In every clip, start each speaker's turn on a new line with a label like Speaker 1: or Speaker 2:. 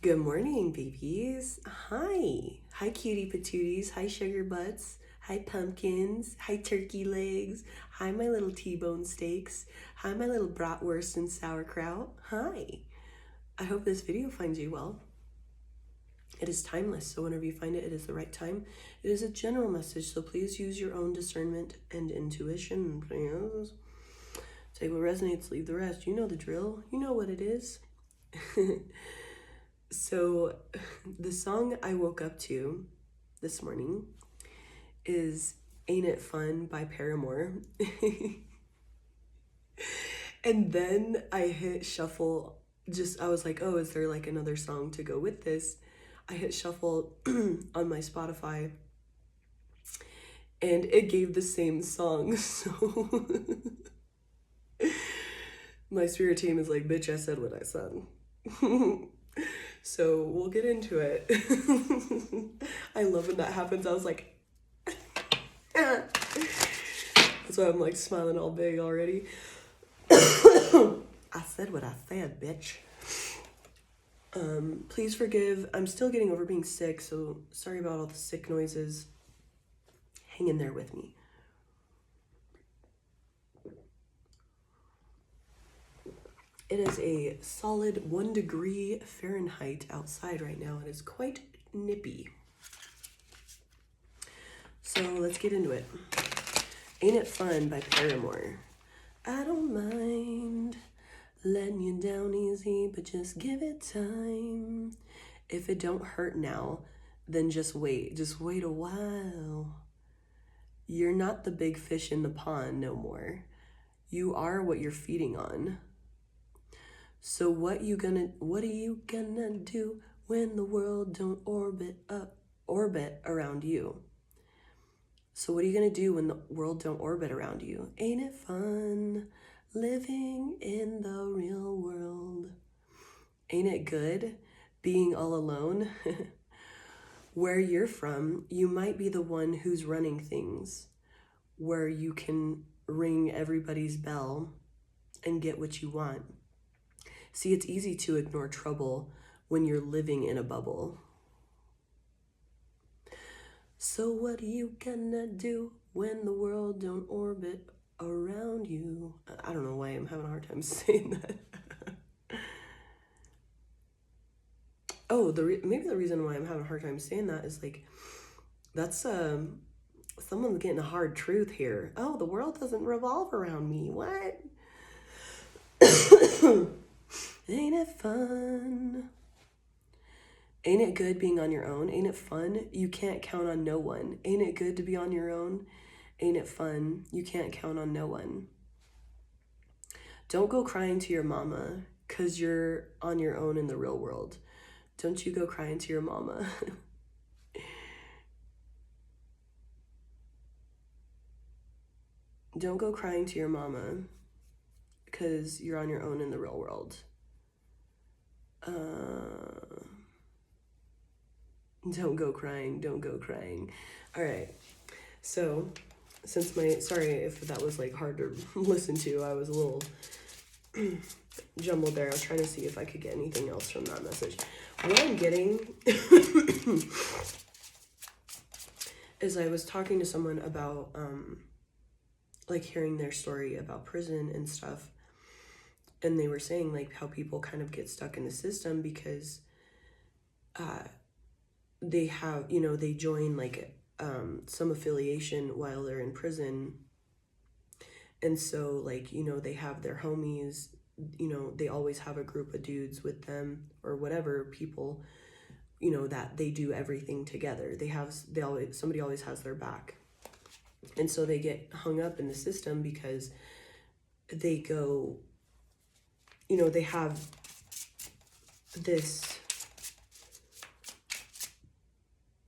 Speaker 1: Good morning, babies. Hi. Hi, cutie patooties. Hi, sugar butts. Hi, pumpkins. Hi, turkey legs. Hi, my little T-bone steaks. Hi, my little bratwurst and sauerkraut. Hi. I hope this video finds you well. It is timeless, so whenever you find it, it is the right time. It is a general message, so please use your own discernment and intuition. Please. Take what resonates, leave the rest. You know the drill. You know what it is. So, the song I woke up to this morning is Ain't It Fun by Paramore. And then I hit shuffle. I was like, oh, is there like another song to go with this? I hit shuffle on my Spotify and it gave the same song. So, my spirit team is like, bitch, I said what I said. So we'll get into it. I love when that happens. I was like, that's why I'm like smiling all big already. I said what I said, bitch. Please forgive. I'm still getting over being sick, so sorry about all the sick noises. Hang in there with me. It is a solid 1 degree Fahrenheit outside right now. It is quite nippy. So let's get into it. Ain't It Fun by Paramore. I don't mind letting you down easy, but just give it time. If it don't hurt now, then just wait. Just wait a while. You're not the big fish in the pond no more. You are what you're feeding on. So what are you gonna do when the world don't orbit around you? So what are you gonna do when the world don't orbit around you? Ain't it fun living in the real world? Ain't it good being all alone? Where you're from, you might be the one who's running things, where you can ring everybody's bell and get what you want. See, it's easy to ignore trouble when you're living in a bubble. So what are you gonna do when the world don't orbit around you? I don't know why I'm having a hard time saying that. Oh, maybe the reason why I'm having a hard time saying that is like, that's someone's getting a hard truth here. Oh, the world doesn't revolve around me. What? Ain't it fun? Ain't it good being on your own? Ain't it fun? You can't count on no one. Ain't it good to be on your own? Ain't it fun? You can't count on no one. Don't go crying to your mama, 'cause you're on your own in the real world. Don't you go crying to your mama. Don't go crying to your mama, 'cause you're on your own in the real world. Don't go crying, don't go crying. All right, so sorry if that was like hard to listen to. I was a little jumbled there. I was trying to see if I could get anything else from that message. What I'm getting is I was talking to someone about like hearing their story about prison and stuff, and they were saying like how people kind of get stuck in the system because they have, they join like some affiliation while they're in prison, and so like, they have their homies, they always have a group of dudes with them or whatever, people, that they do everything together. Somebody always has their back. And so they get hung up in the system because they go, they have this,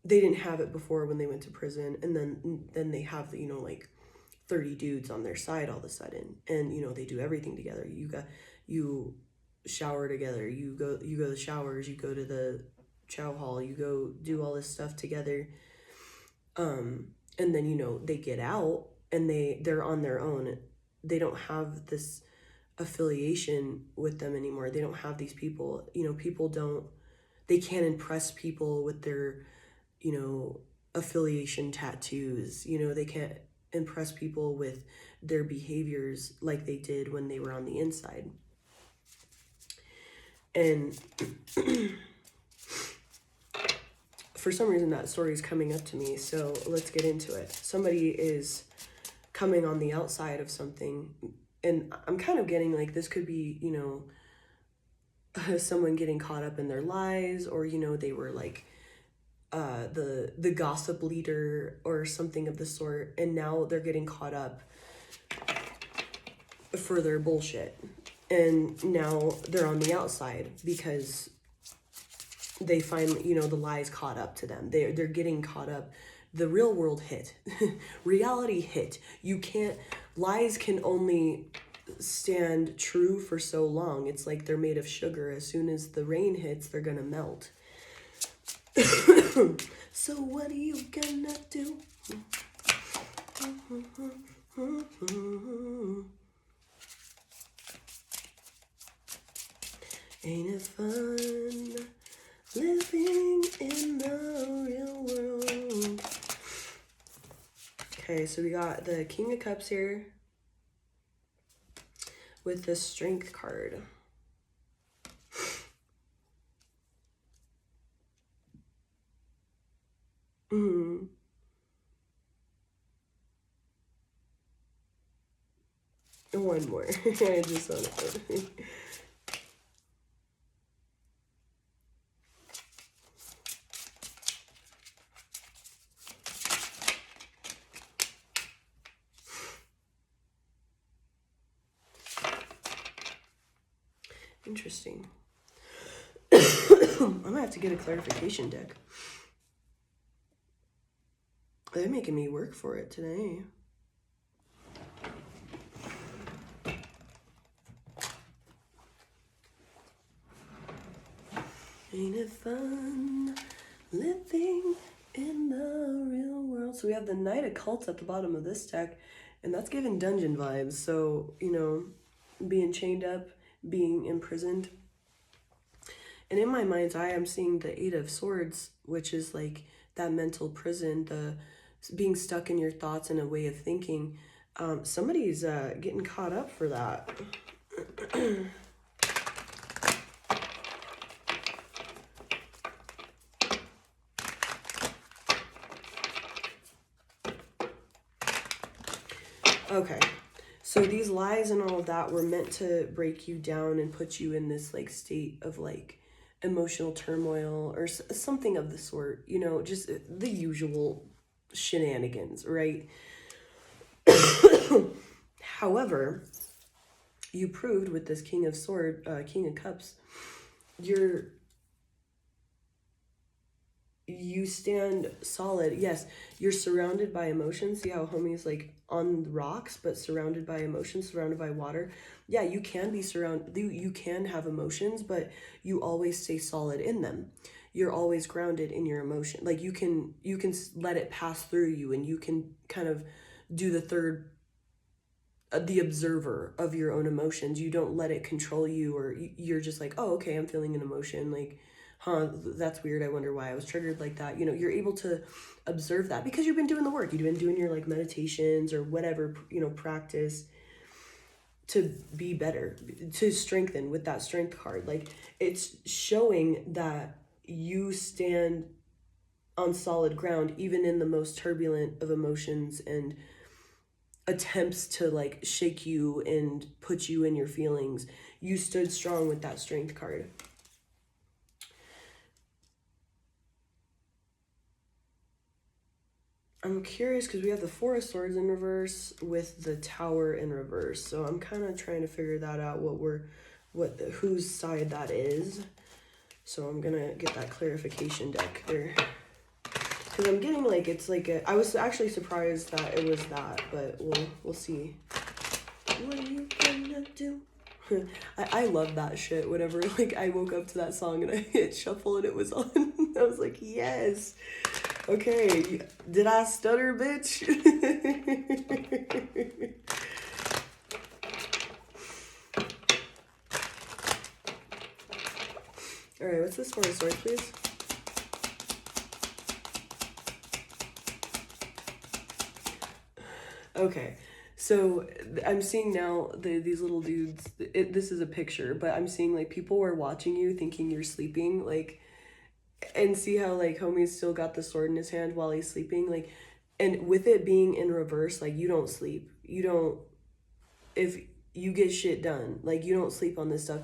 Speaker 1: they didn't have it before when they went to prison, and then they have, like 30 dudes on their side all of a sudden, and they do everything together. You shower together, you go to the showers, you go to the chow hall, you go do all this stuff together, and then they get out and they're on their own. They don't have this affiliation with them anymore. They don't have these people. People don't they can't impress people with their, you know, affiliation tattoos. You know, they can't impress people with their behaviors like they did when they were on the inside. And for some reason that story is coming up to me, so let's get into it. Somebody is coming on the outside of something, and I'm kind of getting like this could be, you know, someone getting caught up in their lies, or, you know, they were like the gossip leader or something of the sort, and now they're getting caught up for their bullshit, and now they're on the outside because they finally, you know, the lies caught up to them. They're getting caught up. The real world hit. Reality hit. You can't, lies can only stand true for so long. It's like they're made of sugar. As soon as the rain hits, they're gonna melt. So what are you gonna do? Ain't it fun living in the real world? Okay, so we got the King of Cups here with the Strength card. One more. I just want to. Interesting. I'm gonna have to get a clarification deck. They're making me work for it today. Ain't it fun living in the real world? So we have the Knight of Cups at the bottom of this deck, and that's giving dungeon vibes. So, you know, being chained up, being imprisoned. And in my mind's eye, I'm seeing the Eight of Swords, which is like that mental prison, the being stuck in your thoughts and a way of thinking. Somebody's getting caught up for that. Okay, so these lies and all of that were meant to break you down and put you in this like state of like emotional turmoil or something of the sort, you know, just the usual shenanigans, right? However, you proved with this King of Cups, you stand solid. Yes, you're surrounded by emotions. See how homie's like on the rocks, but surrounded by emotions, surrounded by water. Yeah, you can be surrounded. You can have emotions, but you always stay solid in them. You're always grounded in your emotion. Like you can let it pass through you, and you can kind of do the observer of your own emotions. You don't let it control you, or you're just like, oh, okay, I'm feeling an emotion. Like, huh, that's weird. I wonder why I was triggered like that. You know, you're able to observe that because you've been doing the work. You've been doing your like meditations or whatever, you know, practice to be better, to strengthen with that strength card. Like it's showing that you stand on solid ground, even in the most turbulent of emotions and attempts to like shake you and put you in your feelings. You stood strong with that strength card. I'm curious because we have the Four of Swords in reverse with the Tower in reverse. So I'm kind of trying to figure that out, whose side that is. So I'm gonna get that clarification deck there. Because I'm getting like, it's like I was actually surprised that it was that, but we'll see. What are you gonna do? I love that shit. Whenever like I woke up to that song and I hit shuffle and it was on, I was like, yes. Okay, did I stutter, bitch? All right, what's this Four of Swords, please? Okay, so I'm seeing now these little dudes. This is a picture, but I'm seeing like people were watching you, thinking you're sleeping, like, and see how like homie's still got the sword in his hand while he's sleeping, like, and with it being in reverse, like you don't sleep, you don't. If you get shit done, like you don't sleep on this stuff.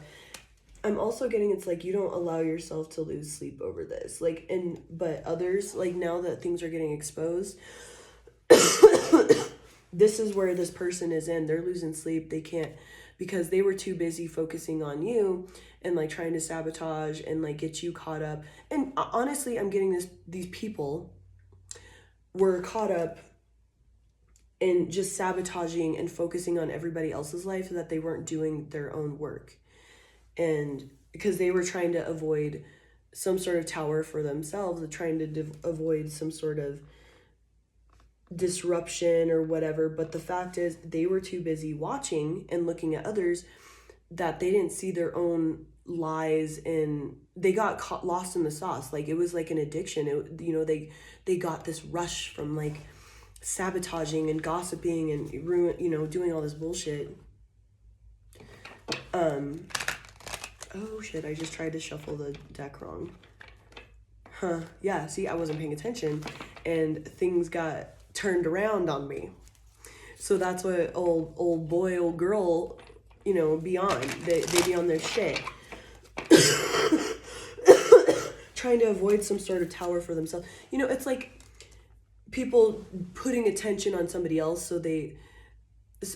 Speaker 1: I'm also getting it's like you don't allow yourself to lose sleep over this, like, and but others, like now that things are getting exposed. This is where this person is in. They're losing sleep. They can't because they were too busy focusing on you and like trying to sabotage and like get you caught up. And honestly, I'm getting these people were caught up in just sabotaging and focusing on everybody else's life so that they weren't doing their own work. And because they were trying to avoid some sort of tower for themselves, trying to avoid some sort of disruption or whatever, but the fact is they were too busy watching and looking at others that they didn't see their own lies, and they got lost in the sauce. Like it was like an addiction. They got this rush from like sabotaging and gossiping and doing all this bullshit. Oh shit, I just tried to shuffle the deck wrong. Yeah, see, I wasn't paying attention and things got turned around on me. So that's what old boy, old girl, be on. They be on their shit. Trying to avoid some sort of tower for themselves. It's like people putting attention on somebody else so they,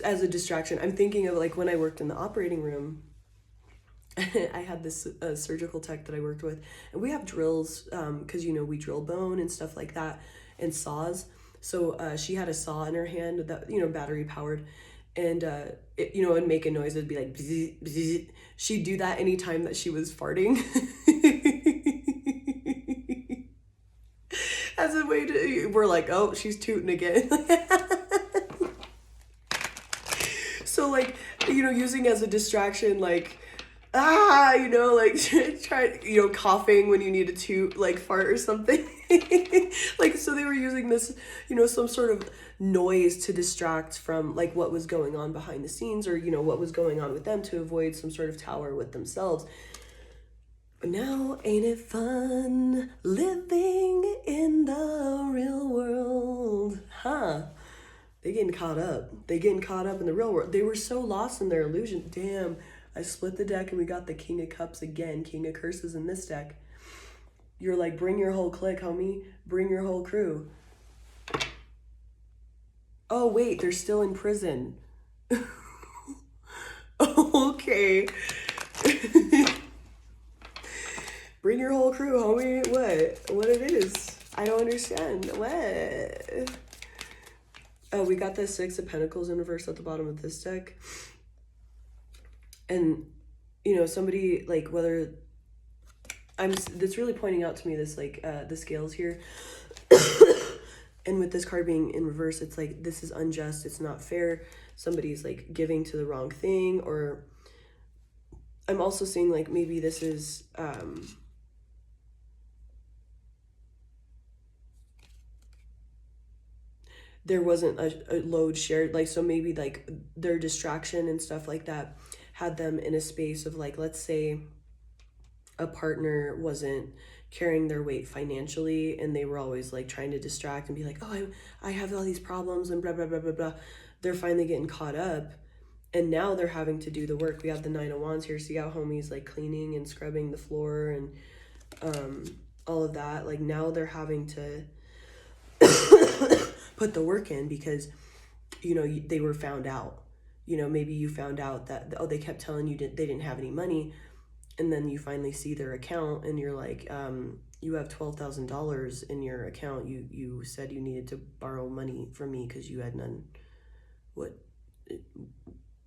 Speaker 1: as a distraction. I'm thinking of like when I worked in the operating room, I had this surgical tech that I worked with, and we have drills because we drill bone and stuff like that, and saws. So she had a saw in her hand that battery powered, and it'd make a noise. It'd be like bzz, bzz. She'd do that anytime that she was farting, as a way to. We're like, oh, she's tooting again. So like using as a distraction, like. Like try, coughing when you need to like fart or something. Like, so they were using this, some sort of noise to distract from like what was going on behind the scenes, or, what was going on with them, to avoid some sort of tower with themselves. But now, ain't it fun living in the real world? They getting caught up. In the real world. They were so lost in their illusion. Damn. I split the deck and we got the King of Cups again. King of Curses in this deck. You're like, bring your whole clique, homie. Bring your whole crew. Oh, wait, they're still in prison. Okay. Bring your whole crew, homie. What it is? I don't understand. What? Oh, we got the Six of Pentacles in reverse at the bottom of this deck. And, somebody, like, whether that's really pointing out to me this, like, the scales here. And with this card being in reverse, it's like, this is unjust. It's not fair. Somebody's, like, giving to the wrong thing. Or I'm also seeing, like, maybe this is, there wasn't a load shared. Like, so maybe, like, their distraction and stuff like that had them in a space of like, let's say a partner wasn't carrying their weight financially and they were always like trying to distract and be like, oh, I have all these problems and blah, blah, blah, blah, blah. They're finally getting caught up and now they're having to do the work. We have the Nine of Wands here. See how homie's like cleaning and scrubbing the floor and all of that. Like now they're having to put the work in because, they were found out. Maybe you found out that, they kept telling you they didn't have any money. And then you finally see their account and you're like, you have $12,000 in your account. You said you needed to borrow money from me because you had none.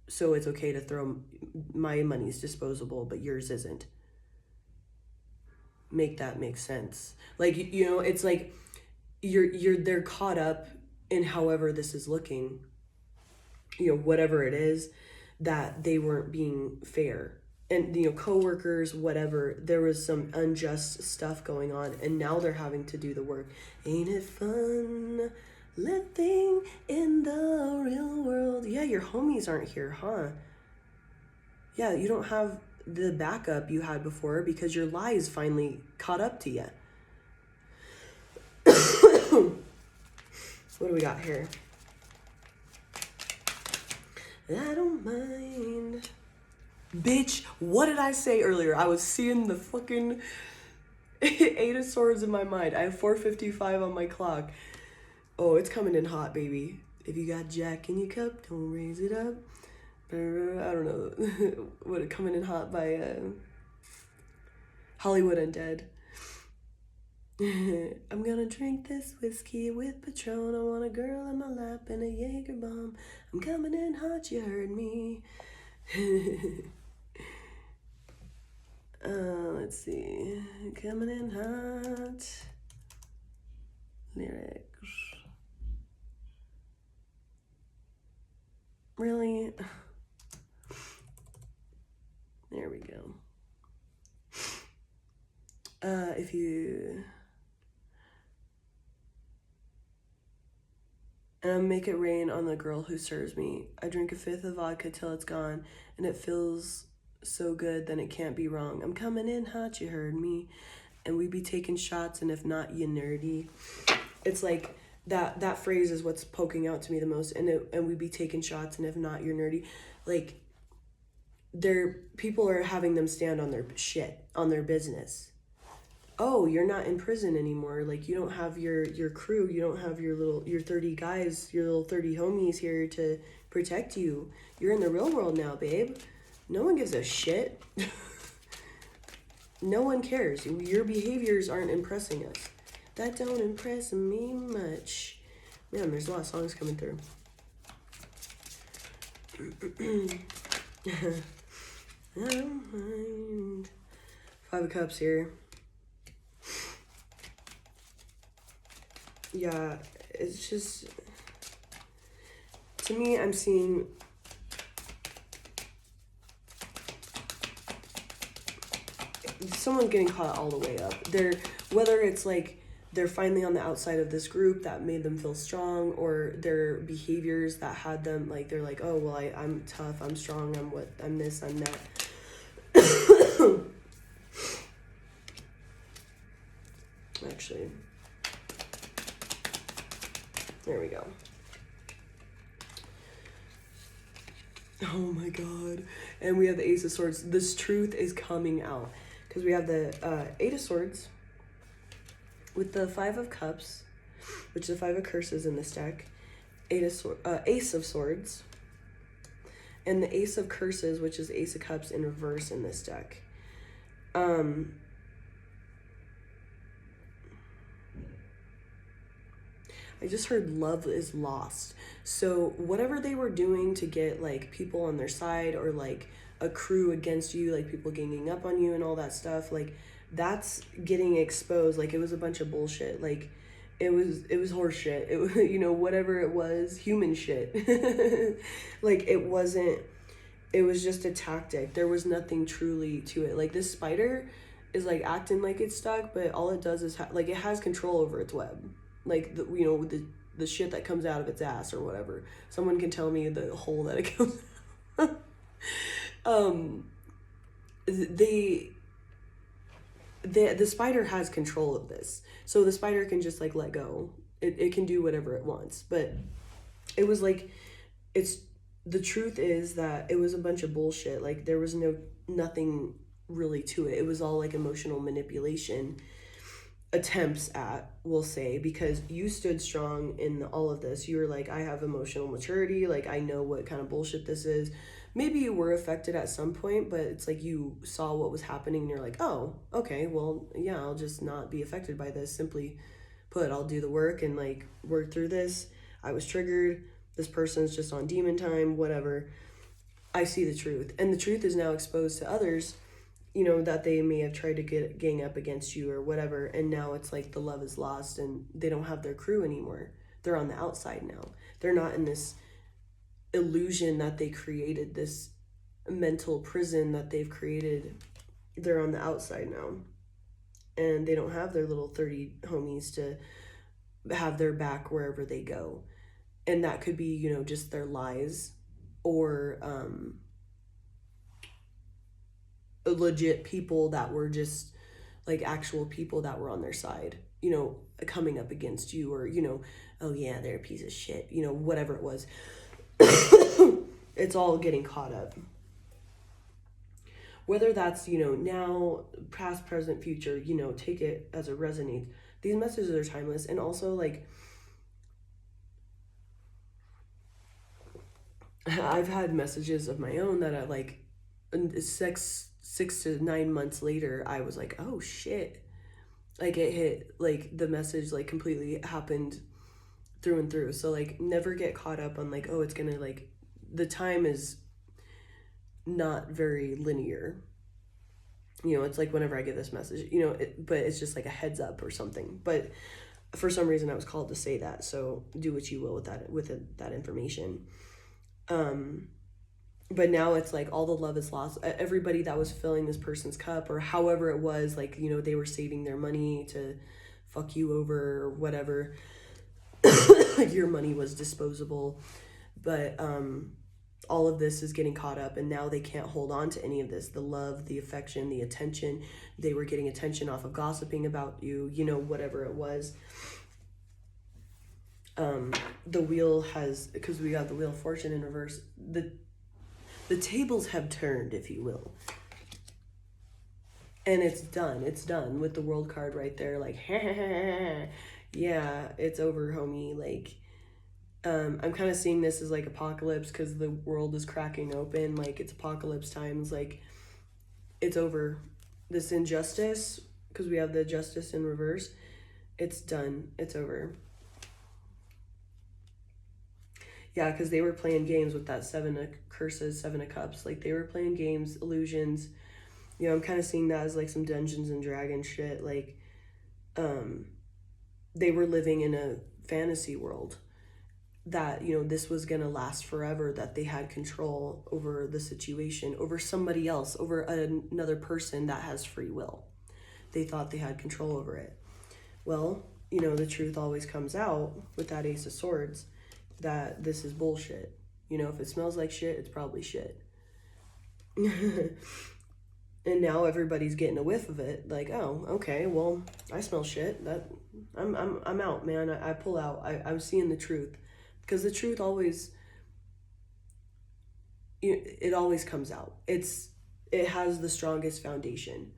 Speaker 1: So it's okay to throw, my money's disposable, but yours isn't. Make that make sense. Like, it's like they're caught up in however this is looking. Whatever it is, that they weren't being fair. and, you know, coworkers, whatever, there was some unjust stuff going on, and now they're having to do the work. Ain't it fun living in the real world? Yeah, your homies aren't here, huh? Yeah, you don't have the backup you had before because your lies finally caught up to you. What do we got here? I don't mind. Bitch, what did I say earlier? I was seeing the fucking 8 of Swords in my mind. I have 4:55 on my clock. Oh, it's coming in hot, baby. If you got Jack in your cup, don't raise it up. I don't know. What, Coming in Hot by Hollywood Undead. I'm gonna drink this whiskey with Patron. I want a girl in my lap and a Jaeger bomb. I'm coming in hot, you heard me. Let's see. Coming in hot. Lyrics. Really? There we go. If you... make it rain on the girl who serves me. I drink a 5th of vodka till it's gone, and it feels so good, then it can't be wrong. I'm coming in hot, you heard me. And we be taking shots, and if not, you nerdy. It's like that phrase is what's poking out to me the most. And we be taking shots, and if not, you're nerdy. Like, people are having them stand on their shit, on their business. Oh, you're not in prison anymore. Like, you don't have your crew. You don't have your 30 guys, your little 30 homies here to protect you. You're in the real world now, babe. No one gives a shit. No one cares. Your behaviors aren't impressing us. That don't impress me much. Man, there's a lot of songs coming through. I don't mind. 5 of Cups here. Yeah, it's just, to me, I'm seeing someone getting caught all the way up. Whether it's like they're finally on the outside of this group that made them feel strong, or their behaviors that had them, like, they're like, oh, well, I'm tough, I'm strong, I'm this, I'm that. Actually, there we go. Oh my God. And we have the Ace of Swords. This truth is coming out. Because we have the 8 of Swords with the 5 of Cups, which is the 5 of Curses in this deck. Ace of Swords. And the Ace of Curses, which is Ace of Cups in reverse in this deck. I just heard love is lost. So whatever they were doing to get, like, people on their side, or like a crew against you, like people ganging up on you and all that stuff, like, that's getting exposed. Like, it was a bunch of bullshit. Like, it was horse shit. It was, you know, whatever it was, human shit. Like, it was just a tactic. There was nothing truly to it. Like, this spider is like acting like it's stuck, but all it does is like, it has control over its web. Like, the shit that comes out of its ass or whatever. Someone can tell me the hole that it comes out. The spider has control of this. So the spider can just, like, let go. It can do whatever it wants. But it was like, the truth is that it was a bunch of bullshit. Like, there was nothing really to it. It was all like emotional manipulation attempts at, we'll say, because you stood strong in all of this. You were like, I have emotional maturity, like, I know what kind of bullshit this is. Maybe you were affected at some point, but it's like you saw what was happening and you're like, oh, okay, well, yeah, I'll just not be affected by this. Simply put, I'll do the work and, like, work through this. I was triggered. This person's just on demon time, whatever. I see the truth, and the truth is now exposed to others, you know, that they may have tried to gang up against you or whatever, and now it's like the love is lost and they don't have their crew anymore. They're on the outside now. They're not in this illusion that they created, this mental prison that they've created. They're on the outside now, and they don't have their little 30 homies to have their back wherever they go. And that could be, you know, just their lies, or legit people that were just like actual people that were on their side, you know, coming up against you, or, you know, oh yeah, they're a piece of shit, you know, whatever it was. It's all getting caught up. Whether that's, you know, now, past, present, future, you know, take it as it resonates. These messages are timeless. And also, like, I've had messages of my own that I, like, 6 to 9 months later, I was like, oh shit. Like, it hit, like, the message, like, completely happened through and through. So, like, never get caught up on, like, oh, it's gonna, like, the time is not very linear. You know, it's like whenever I get this message, you know, but it's just like a heads up or something. But for some reason I was called to say that. So do what you will with that information. But now it's like all the love is lost. Everybody that was filling this person's cup, or however it was, like, you know, they were saving their money to fuck you over or whatever. Your money was disposable. But all of this is getting caught up, and now they can't hold on to any of this. The love, the affection, the attention. They were getting attention off of gossiping about you, you know, whatever it was. The wheel has, because we got the Wheel of Fortune in reverse, the tables have turned, if you will. And it's done. It's done with the World card right there. Like, yeah, it's over, homie. Like, I'm kind of seeing this as like apocalypse, because the world is cracking open. Like, it's apocalypse times. Like, it's over. This injustice, because we have the justice in reverse, it's done. It's over. Yeah, because they were playing games with that 7 of curses, 7 of cups. Like, they were playing games, illusions. You know, I'm kind of seeing that as like some Dungeons and Dragons shit. Like, they were living in a fantasy world that, you know, this was gonna last forever, that they had control over the situation, over somebody else, over another person that has free will. They thought they had control over it. Well, you know, the truth always comes out with that Ace of Swords, that this is bullshit. You know, if it smells like shit, it's probably shit. And now everybody's getting a whiff of it. Like, oh, okay, well, I smell shit. That I'm out, man. I pull out. I'm seeing the truth. Because the truth always, it always comes out. It has the strongest foundation.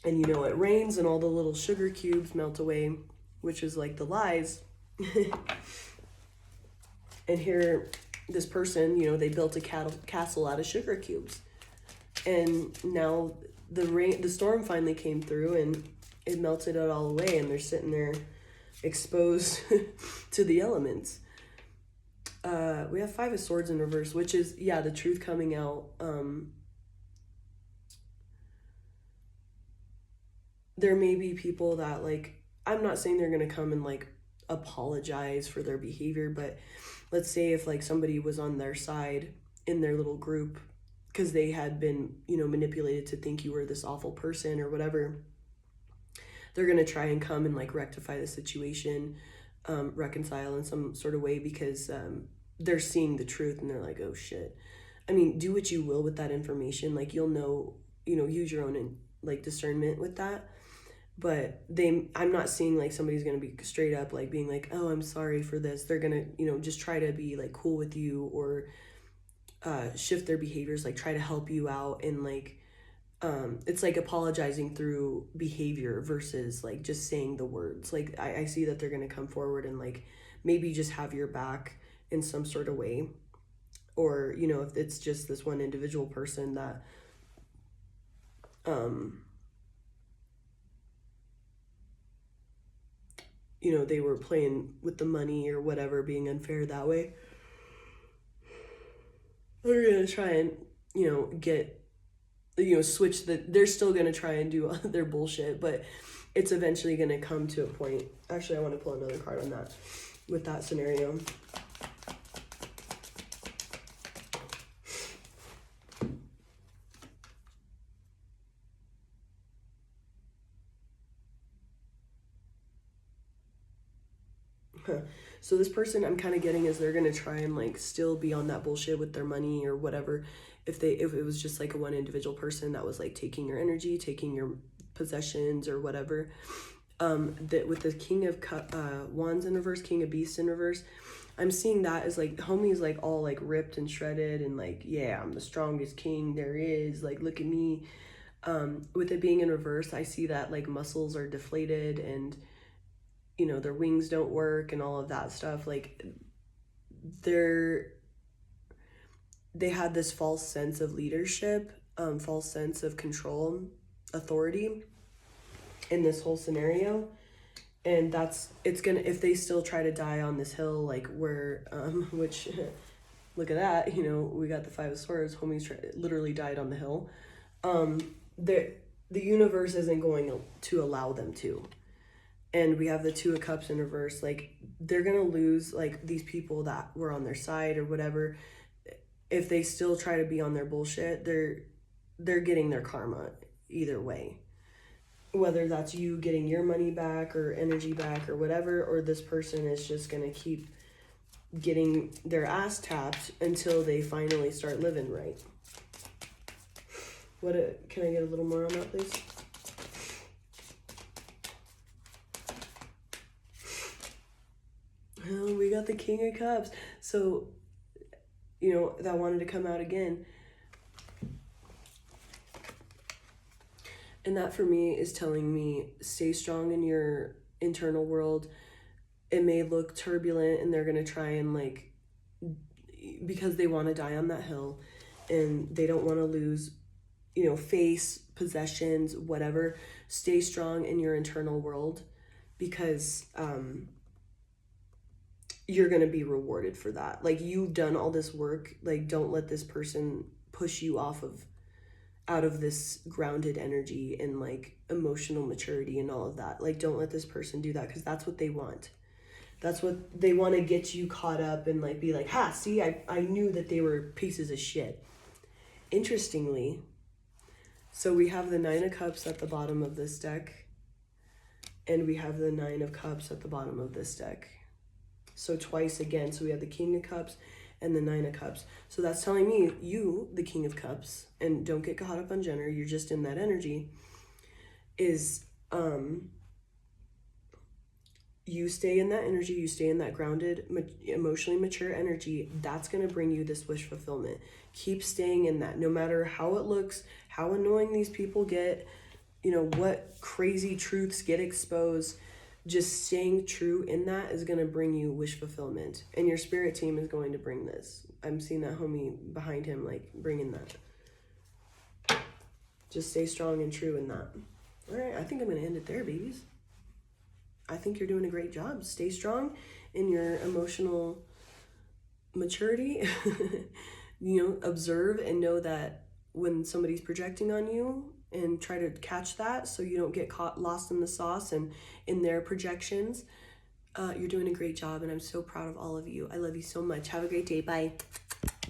Speaker 1: And, you know, it rains and all the little sugar cubes melt away, which is like the lies. And here, this person, you know, they built a castle out of sugar cubes. And now the storm finally came through, and it melted it all away, and they're sitting there exposed to the elements. We have 5 of Swords in reverse, which is, yeah, the truth coming out. There may be people that, like, I'm not saying they're going to come and, like, apologize for their behavior, but let's say if, like, somebody was on their side in their little group because they had been, you know, manipulated to think you were this awful person or whatever, they're going to try and come and, like, rectify the situation, reconcile in some sort of way, because they're seeing the truth and they're like, oh shit. I mean, do what you will with that information. Like, you'll know, you know, use your own, like, discernment with that. But I'm not seeing, like, somebody's going to be straight up, like, being like, oh, I'm sorry for this. They're going to, you know, just try to be, like, cool with you, or shift their behaviors, like, try to help you out. And, like, it's like apologizing through behavior versus, like, just saying the words. Like, I see that they're going to come forward and, like, maybe just have your back in some sort of way. Or, you know, if it's just this one individual person that, you know, they were playing with the money or whatever, being unfair that way. They're going to try and, you know, get, you know, switch they're still going to try and do their bullshit, but it's eventually going to come to a point. Actually, I want to pull another card on that with that scenario. So this person I'm kind of getting is they're going to try and like still be on that bullshit with their money or whatever. If it was just like a one individual person that was like taking your energy, taking your possessions or whatever. That with the King of Wands in reverse, King of Beasts in reverse, I'm seeing that as like homie's like all like ripped and shredded and like, yeah, I'm the strongest king there is, like look at me. With it being in reverse, I see that like muscles are deflated and you know their wings don't work and all of that stuff. Like they had this false sense of leadership, false sense of control, authority in this whole scenario. And it's gonna, if they still try to die on this hill, like where which look at that, you know, we got the Five of Swords, homies literally died on the hill. The universe isn't going to allow them to. And we have the Two of Cups in reverse. Like they're gonna lose like these people that were on their side or whatever. If they still try to be on their bullshit, they're getting their karma either way. Whether that's you getting your money back or energy back or whatever, or this person is just gonna keep getting their ass tapped until they finally start living right. Can I get a little more on that, please? Oh, we got the King of Cups. So, you know, that wanted to come out again. And that for me is telling me stay strong in your internal world. It may look turbulent and they're going to try and like, because they want to die on that hill and they don't want to lose, you know, face, possessions, whatever. Stay strong in your internal world because you're going to be rewarded for that. Like you've done all this work. Like don't let this person push you out of this grounded energy and like emotional maturity and all of that. Like don't let this person do that because that's what they want. That's what they want, to get you caught up and like be like, ha, see, I knew that they were pieces of shit. Interestingly, so we have the Nine of Cups at the bottom of this deck and we have the Nine of Cups at the bottom of this deck. So twice again. So we have the King of Cups and the Nine of Cups. So that's telling me you, the King of Cups, and don't get caught up on gender, you're just in that energy, is you stay in that energy, you stay in that grounded, emotionally mature energy. That's going to bring you this wish fulfillment. Keep staying in that, no matter how it looks, how annoying these people get, you know, what crazy truths get exposed. Just staying true in that is going to bring you wish fulfillment. And your spirit team is going to bring this. I'm seeing that homie behind him, like, bringing that. Just stay strong and true in that. All right, I think I'm going to end it there, babies. I think you're doing a great job. Stay strong in your emotional maturity. You know, observe and know that when somebody's projecting on you, and try to catch that so you don't get caught lost in the sauce and in their projections. You're doing a great job and I'm so proud of all of you. I love you so much. Have a great day. Bye.